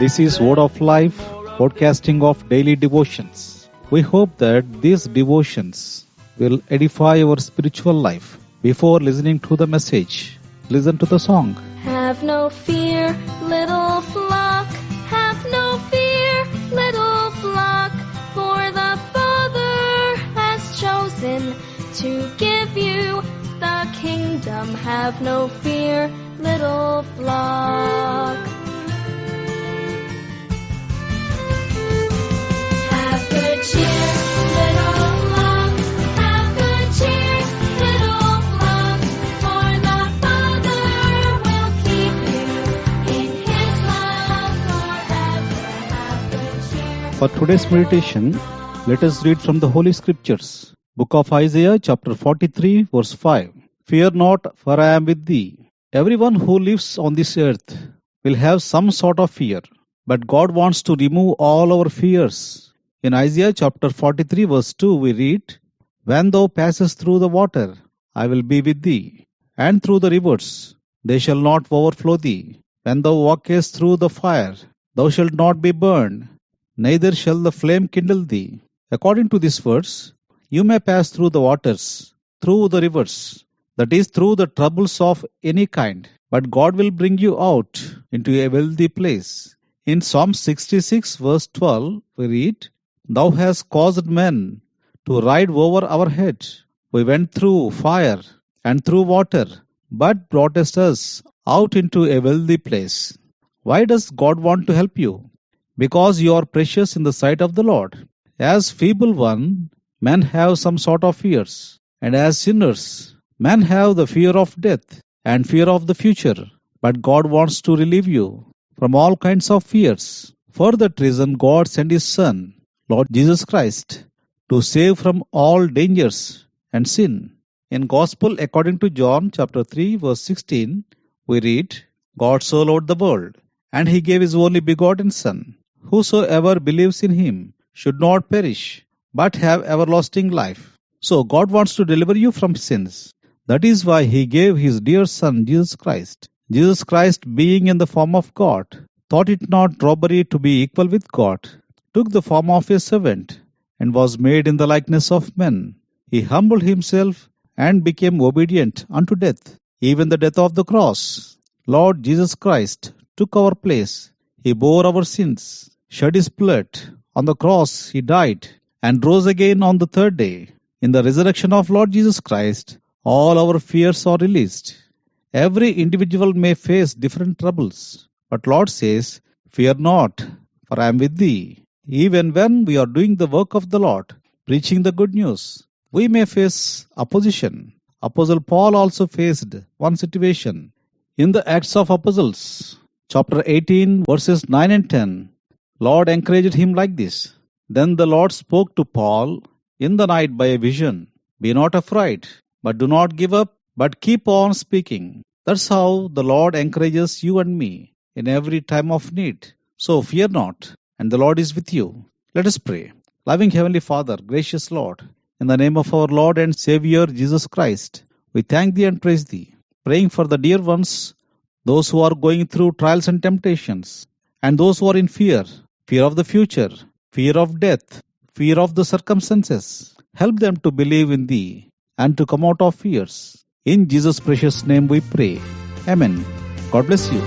This is Word of Life, podcasting of daily devotions. We hope that these devotions will edify your spiritual life. Before listening to the message, listen to the song. Have no fear, little flock, have no fear, little flock, for the Father has chosen to give you the kingdom. Have no fear, little flock. Have good cheer, little flock, have good cheer, little flock, for the Father will keep you in His love forever. Have good cheer. For today's meditation, let us read from the Holy Scriptures. Book of Isaiah, chapter 43, verse 5. Fear not, for I am with thee. Everyone who lives on this earth will have some sort of fear, but God wants to remove all our fears. In Isaiah chapter 43 verse 2 we read, When thou passest through the water, I will be with thee, and through the rivers, they shall not overflow thee. When thou walkest through the fire, thou shalt not be burned, neither shall the flame kindle thee. According to this verse, you may pass through the waters, through the rivers, that is, through the troubles of any kind, but God will bring you out into a wealthy place. In Psalm 66 verse 12 we read, Thou hast caused men to ride over our head. We went through fire and through water, but broughtest us out into a wealthy place. Why does God want to help you? Because you are precious in the sight of the Lord. As feeble one, men have some sort of fears, and as sinners, men have the fear of death and fear of the future. But God wants to relieve you from all kinds of fears. For that reason, God sent His Son, Lord Jesus Christ, to save from all dangers and sin. In Gospel according to John chapter 3 verse 16, we read, God so loved the world, and He gave His only begotten Son. Whosoever believes in Him should not perish, but have everlasting life. So God wants to deliver you from sins. That is why He gave His dear Son, Jesus Christ. Jesus Christ, being in the form of God, thought it not robbery to be equal with God, took the form of a servant, and was made in the likeness of men. He humbled Himself and became obedient unto death, even the death of the cross. Lord Jesus Christ took our place. He bore our sins, shed His blood. On the cross He died, and rose again on the third day. In the resurrection of Lord Jesus Christ, all our fears are released. Every individual may face different troubles, but Lord says, Fear not, for I am with thee. Even when we are doing the work of the Lord, preaching the good news, we may face opposition. Apostle Paul also faced one situation. In the Acts of Apostles, chapter 18, verses 9 and 10, Lord encouraged him like this. Then the Lord spoke to Paul in the night by a vision. Be not afraid, but do not give up, but keep on speaking. That's how the Lord encourages you and me in every time of need. So fear not, and the Lord is with you. Let us pray. Loving Heavenly Father, gracious Lord, in the name of our Lord and Savior Jesus Christ, we thank Thee and praise Thee, praying for the dear ones, those who are going through trials and temptations, and those who are in fear of the future, fear of death, fear of the circumstances. Help them to believe in Thee and to come out of fears. In Jesus' precious name we pray. Amen. God bless you.